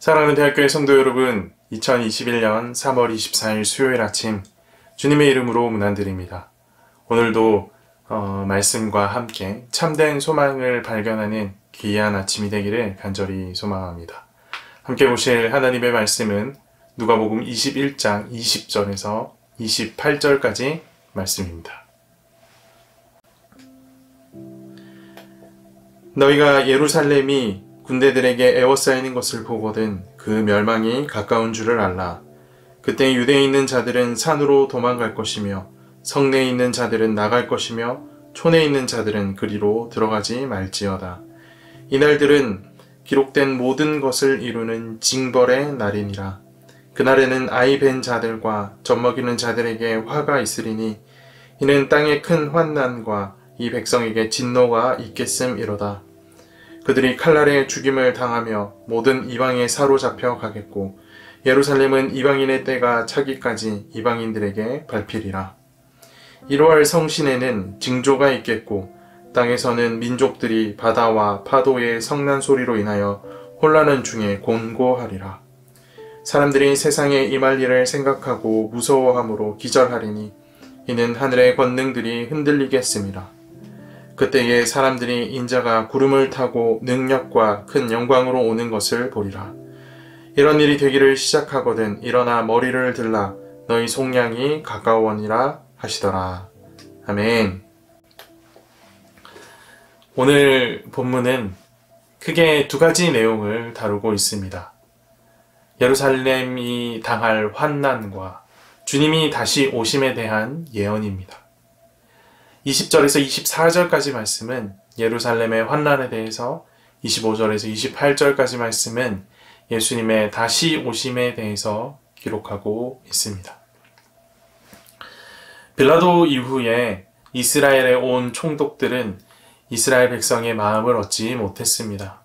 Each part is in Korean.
사랑하는 대학교의 성도 여러분, 2021년 3월 24일 수요일 아침 주님의 이름으로 문안드립니다. 오늘도 말씀과 함께 참된 소망을 발견하는 귀한 아침이 되기를 간절히 소망합니다. 함께 보실 하나님의 말씀은 누가복음 21장 20절에서 28절까지 말씀입니다. 너희가 예루살렘이 군대들에게 에워싸이는 것을 보거든 그 멸망이 가까운 줄을 알라. 그때 유대에 있는 자들은 산으로 도망갈 것이며 성내에 있는 자들은 나갈 것이며 촌에 있는 자들은 그리로 들어가지 말지어다. 이날들은 기록된 모든 것을 이루는 징벌의 날이니라. 그날에는 아이 벤 자들과 젖먹이는 자들에게 화가 있으리니 이는 땅에 큰 환난과 이 백성에게 진노가 있겠음이로다. 그들이 칼날에 죽임을 당하며 모든 이방에 사로잡혀 가겠고 예루살렘은 이방인의 때가 차기까지 이방인들에게 밟히리라. 이러할 성신에는 징조가 있겠고 땅에서는 민족들이 바다와 파도의 성난 소리로 인하여 혼란한 중에 곤고하리라. 사람들이 세상에 임할 일을 생각하고 무서워함으로 기절하리니 이는 하늘의 권능들이 흔들리겠음이라. 그때에 사람들이 인자가 구름을 타고 능력과 큰 영광으로 오는 것을 보리라. 이런 일이 되기를 시작하거든 일어나 머리를 들라 너희 속량이 가까워니라 하시더라. 아멘. 오늘 본문은 크게 두 가지 내용을 다루고 있습니다. 예루살렘이 당할 환난과 주님이 다시 오심에 대한 예언입니다. 20절에서 24절까지 말씀은 예루살렘의 환난에 대해서, 25절에서 28절까지 말씀은 예수님의 다시 오심에 대해서 기록하고 있습니다. 빌라도 이후에 이스라엘에 온 총독들은 이스라엘 백성의 마음을 얻지 못했습니다.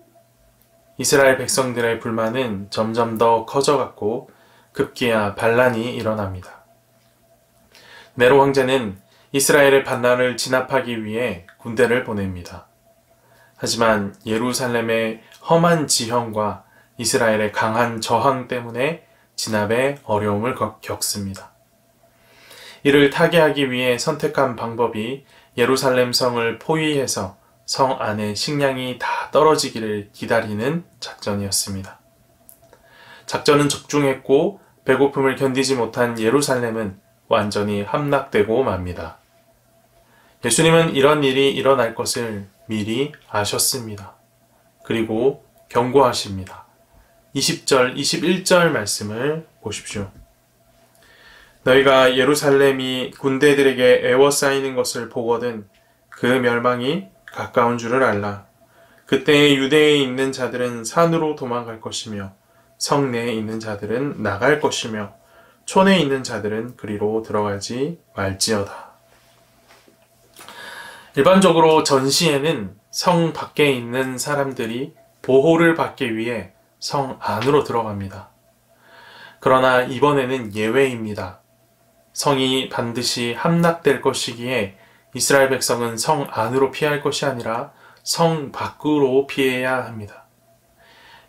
이스라엘 백성들의 불만은 점점 더 커져갔고 급기야 반란이 일어납니다. 네로 황제는 이스라엘의 반란을 진압하기 위해 군대를 보냅니다. 하지만 예루살렘의 험한 지형과 이스라엘의 강한 저항 때문에 진압에 어려움을 겪습니다. 이를 타개하기 위해 선택한 방법이 예루살렘 성을 포위해서 성 안의 식량이 다 떨어지기를 기다리는 작전이었습니다. 작전은 적중했고 배고픔을 견디지 못한 예루살렘은 완전히 함락되고 맙니다. 예수님은 이런 일이 일어날 것을 미리 아셨습니다. 그리고 경고하십니다. 20절, 21절 말씀을 보십시오. 너희가 예루살렘이 군대들에게 에워싸이는 것을 보거든 그 멸망이 가까운 줄을 알라. 그때 유대에 있는 자들은 산으로 도망갈 것이며 성내에 있는 자들은 나갈 것이며 촌에 있는 자들은 그리로 들어가지 말지어다. 일반적으로 전시에는 성 밖에 있는 사람들이 보호를 받기 위해 성 안으로 들어갑니다. 그러나 이번에는 예외입니다. 성이 반드시 함락될 것이기에 이스라엘 백성은 성 안으로 피할 것이 아니라 성 밖으로 피해야 합니다.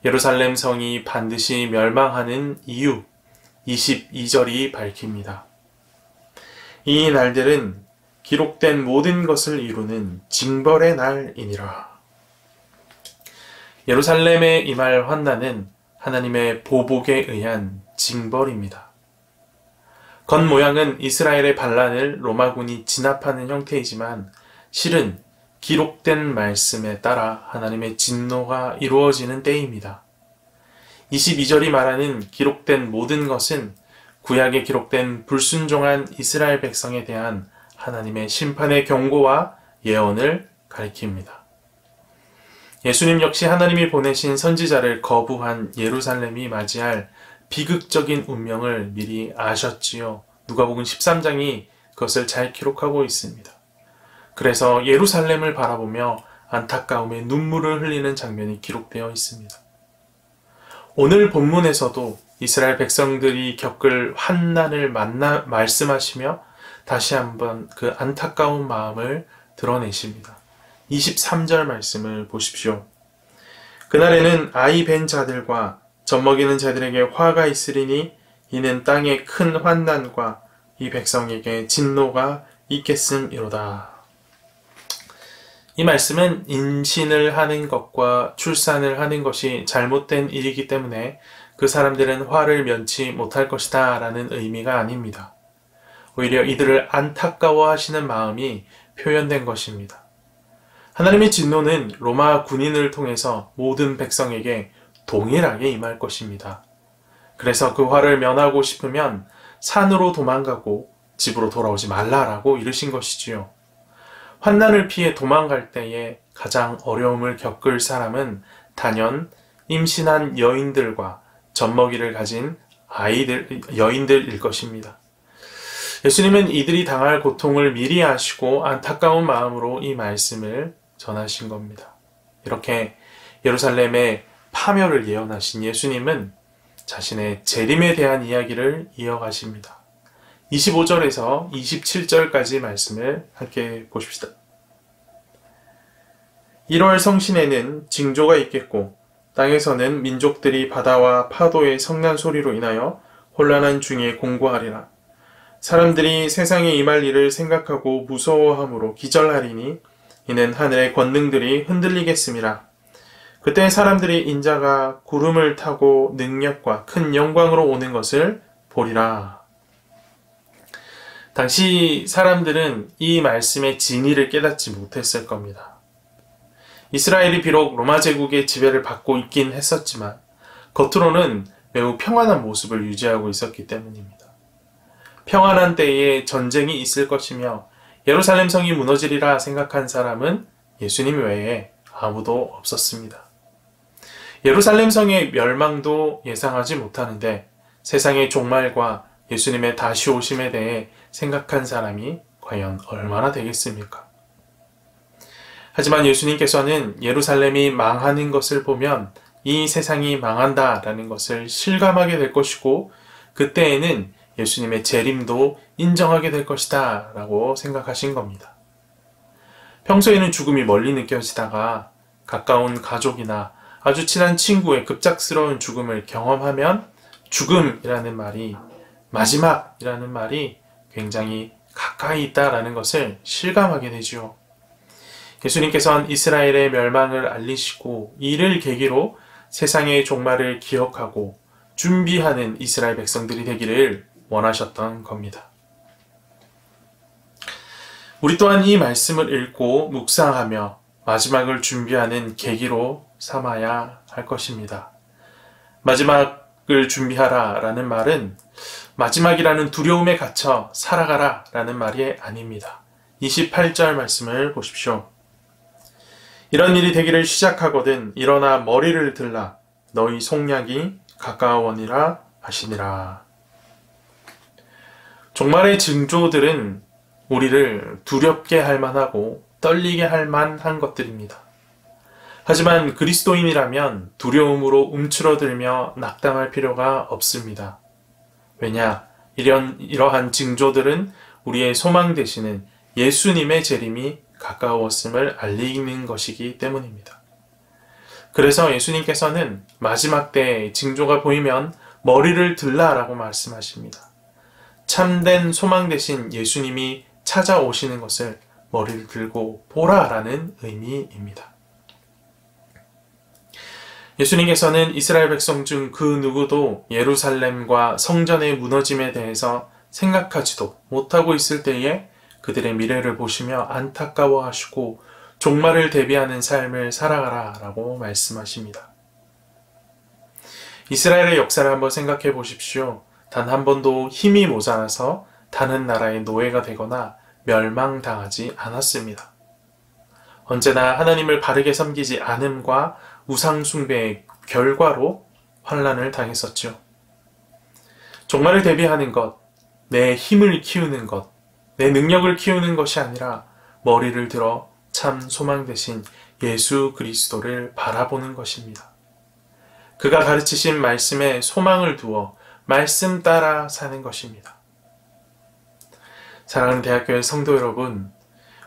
예루살렘 성이 반드시 멸망하는 이유 22절이 밝힙니다. 이 날들은 기록된 모든 것을 이루는 징벌의 날이니라. 예루살렘에 임할 환난은 하나님의 보복에 의한 징벌입니다. 겉모양은 이스라엘의 반란을 로마군이 진압하는 형태이지만 실은 기록된 말씀에 따라 하나님의 진노가 이루어지는 때입니다. 22절이 말하는 기록된 모든 것은 구약에 기록된 불순종한 이스라엘 백성에 대한 하나님의 심판의 경고와 예언을 가리킵니다. 예수님 역시 하나님이 보내신 선지자를 거부한 예루살렘이 맞이할 비극적인 운명을 미리 아셨지요. 누가복음 13장이 그것을 잘 기록하고 있습니다. 그래서 예루살렘을 바라보며 안타까움에 눈물을 흘리는 장면이 기록되어 있습니다. 오늘 본문에서도 이스라엘 백성들이 겪을 환난을 말씀하시며 다시 한번 그 안타까운 마음을 드러내십니다. 23절 말씀을 보십시오. 그날에는 아이 벤 자들과 젖먹이는 자들에게 화가 있으리니 이는 땅에 큰 환난과 이 백성에게 진노가 있겠음이로다. 이 말씀은 임신을 하는 것과 출산을 하는 것이 잘못된 일이기 때문에 그 사람들은 화를 면치 못할 것이다 라는 의미가 아닙니다. 오히려 이들을 안타까워하시는 마음이 표현된 것입니다. 하나님의 진노는 로마 군인을 통해서 모든 백성에게 동일하게 임할 것입니다. 그래서 그 화를 면하고 싶으면 산으로 도망가고 집으로 돌아오지 말라라고 이르신 것이지요. 환난을 피해 도망갈 때에 가장 어려움을 겪을 사람은 단연 임신한 여인들과 젖먹이를 가진 여인들일 것입니다. 예수님은 이들이 당할 고통을 미리 아시고 안타까운 마음으로 이 말씀을 전하신 겁니다. 이렇게 예루살렘의 파멸을 예언하신 예수님은 자신의 재림에 대한 이야기를 이어가십니다. 25절에서 27절까지 말씀을 함께 보십시다. 1월 성신에는 징조가 있겠고 땅에서는 민족들이 바다와 파도의 성난 소리로 인하여 혼란한 중에 공고하리라. 사람들이 세상에 임할 일을 생각하고 무서워함으로 기절하리니 이는 하늘의 권능들이 흔들리겠음이라. 그때 사람들이 인자가 구름을 타고 능력과 큰 영광으로 오는 것을 보리라. 당시 사람들은 이 말씀의 진의를 깨닫지 못했을 겁니다. 이스라엘이 비록 로마 제국의 지배를 받고 있긴 했었지만 겉으로는 매우 평안한 모습을 유지하고 있었기 때문입니다. 평안한 때에 전쟁이 있을 것이며 예루살렘 성이 무너지리라 생각한 사람은 예수님 외에 아무도 없었습니다. 예루살렘 성의 멸망도 예상하지 못하는데 세상의 종말과 예수님의 다시 오심에 대해 생각한 사람이 과연 얼마나 되겠습니까? 하지만 예수님께서는 예루살렘이 망하는 것을 보면 이 세상이 망한다라는 것을 실감하게 될 것이고 그때에는 예수님의 재림도 인정하게 될 것이다 라고 생각하신 겁니다. 평소에는 죽음이 멀리 느껴지다가 가까운 가족이나 아주 친한 친구의 급작스러운 죽음을 경험하면 죽음이라는 말이, 마지막이라는 말이 굉장히 가까이 있다라는 것을 실감하게 되지요. 예수님께서는 이스라엘의 멸망을 알리시고 이를 계기로 세상의 종말을 기억하고 준비하는 이스라엘 백성들이 되기를 원하셨던 겁니다. 우리 또한 이 말씀을 읽고 묵상하며 마지막을 준비하는 계기로 삼아야 할 것입니다. 마지막을 준비하라 라는 말은 마지막이라는 두려움에 갇혀 살아가라 라는 말이 아닙니다. 28절 말씀을 보십시오. 이런 일이 되기를 시작하거든 일어나 머리를 들라 너희 속량이 가까워니라 하시니라. 종말의 징조들은 우리를 두렵게 할 만하고 떨리게 할 만한 것들입니다. 하지만 그리스도인이라면 두려움으로 움츠러들며 낙담할 필요가 없습니다. 왜냐? 이러한 징조들은 우리의 소망 되시는 예수님의 재림이 가까웠음을 알리는 것이기 때문입니다. 그래서 예수님께서는 마지막 때에 징조가 보이면 머리를 들라라고 말씀하십니다. 참된 소망 되신 예수님이 찾아오시는 것을 머리를 들고 보라라는 의미입니다. 예수님께서는 이스라엘 백성 중 그 누구도 예루살렘과 성전의 무너짐에 대해서 생각하지도 못하고 있을 때에 그들의 미래를 보시며 안타까워하시고 종말을 대비하는 삶을 살아가라 라고 말씀하십니다. 이스라엘의 역사를 한번 생각해 보십시오. 단 한 번도 힘이 모자라서 다른 나라의 노예가 되거나 멸망당하지 않았습니다. 언제나 하나님을 바르게 섬기지 않음과 우상숭배의 결과로 환난을 당했었죠. 종말을 대비하는 것, 내 힘을 키우는 것, 내 능력을 키우는 것이 아니라 머리를 들어 참 소망 되신 예수 그리스도를 바라보는 것입니다. 그가 가르치신 말씀에 소망을 두어 말씀 따라 사는 것입니다. 사랑하는 대학교의 성도 여러분,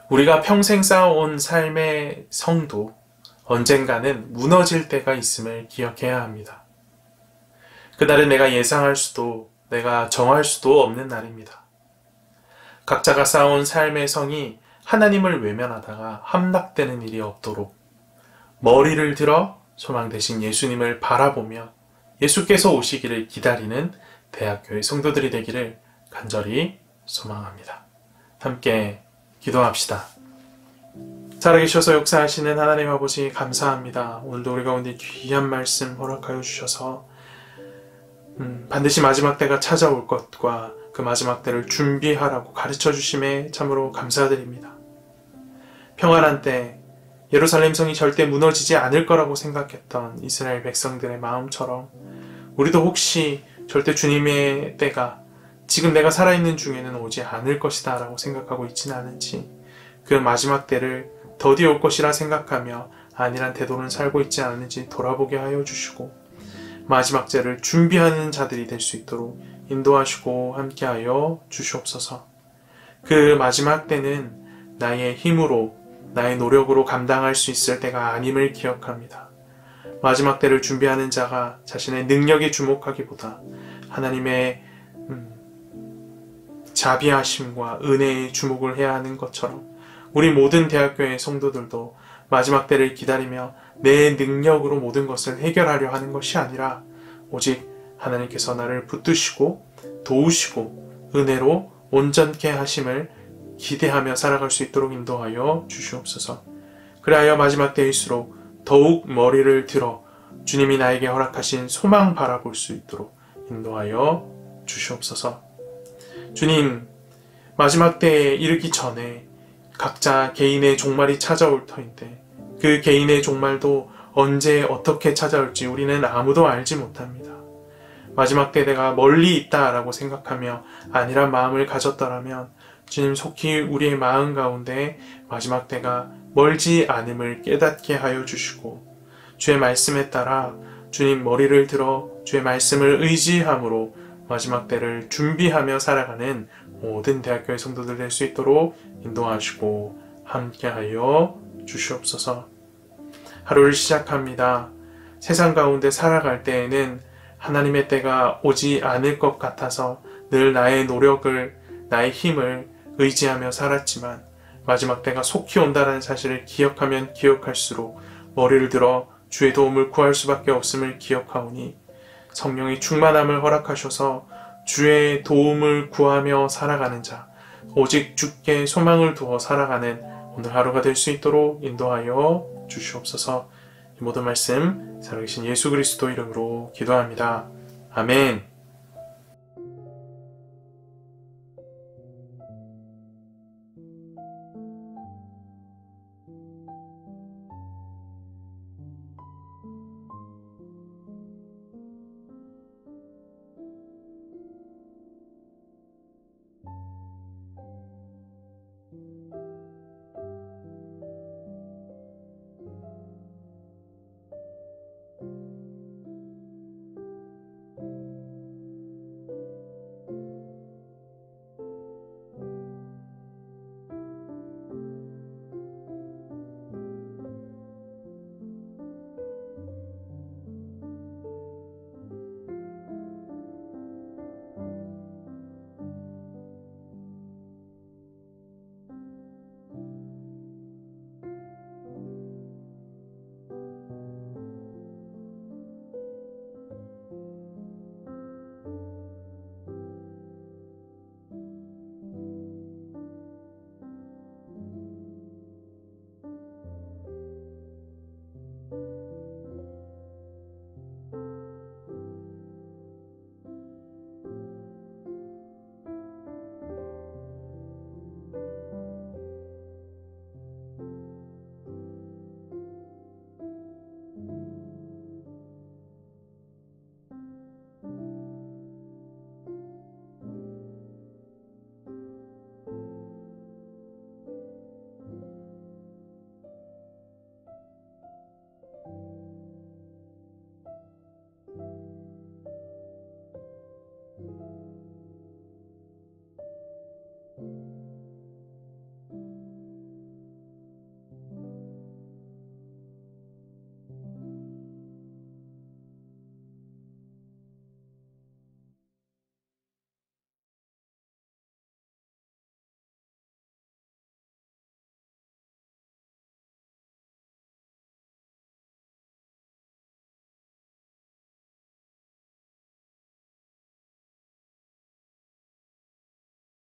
우리가 평생 쌓아온 삶의 성도 언젠가는 무너질 때가 있음을 기억해야 합니다. 그날은 내가 예상할 수도 내가 정할 수도 없는 날입니다. 각자가 쌓아온 삶의 성이 하나님을 외면하다가 함락되는 일이 없도록 머리를 들어 소망 대신 예수님을 바라보며 예수께서 오시기를 기다리는 대학교의 성도들이 되기를 간절히 소망합니다. 함께 기도합시다. 살아계셔서 역사하시는 하나님 아버지 감사합니다. 오늘도 우리 가운데 귀한 말씀 허락하여 주셔서 반드시 마지막 때가 찾아올 것과 그 마지막 때를 준비하라고 가르쳐 주심에 참으로 감사드립니다. 평안한 때 예루살렘 성이 절대 무너지지 않을 거라고 생각했던 이스라엘 백성들의 마음처럼 우리도 혹시 절대 주님의 때가 지금 내가 살아있는 중에는 오지 않을 것이다 라고 생각하고 있지는 않은지 그 마지막 때를 더디 올 것이라 생각하며 안일한 태도는 살고 있지 않은지 돌아보게 하여 주시고 마지막 때를 준비하는 자들이 될 수 있도록 인도하시고 함께하여 주시옵소서. 그 마지막 때는 나의 힘으로 나의 노력으로 감당할 수 있을 때가 아님을 기억합니다. 마지막 때를 준비하는 자가 자신의 능력에 주목하기보다 하나님의 자비하심과 은혜에 주목을 해야 하는 것처럼 우리 모든 대학교의 성도들도 마지막 때를 기다리며 내 능력으로 모든 것을 해결하려 하는 것이 아니라 오직 하나님께서 나를 붙드시고 도우시고 은혜로 온전케 하심을 기대하며 살아갈 수 있도록 인도하여 주시옵소서. 그리하여 마지막 때일수록 더욱 머리를 들어 주님이 나에게 허락하신 소망 바라볼 수 있도록 인도하여 주시옵소서. 주님, 마지막 때에 이르기 전에 각자 개인의 종말이 찾아올 터인데 그 개인의 종말도 언제 어떻게 찾아올지 우리는 아무도 알지 못합니다. 마지막 때 내가 멀리 있다라고 생각하며 안일한 마음을 가졌더라면 주님 속히 우리의 마음 가운데 마지막 때가 멀지 않음을 깨닫게 하여 주시고 주의 말씀에 따라 주님 머리를 들어 주의 말씀을 의지함으로 마지막 때를 준비하며 살아가는 모든 대학교의 성도들 될 수 있도록 인도하시고 함께하여 주시옵소서. 하루를 시작합니다. 세상 가운데 살아갈 때에는 하나님의 때가 오지 않을 것 같아서 늘 나의 노력을, 나의 힘을 의지하며 살았지만 마지막 때가 속히 온다는 사실을 기억하면 기억할수록 머리를 들어 주의 도움을 구할 수밖에 없음을 기억하오니 성령의 충만함을 허락하셔서 주의 도움을 구하며 살아가는 자, 오직 주께 소망을 두어 살아가는 오늘 하루가 될 수 있도록 인도하여 주시옵소서. 이 모든 말씀 살아계신 예수 그리스도 이름으로 기도합니다. 아멘.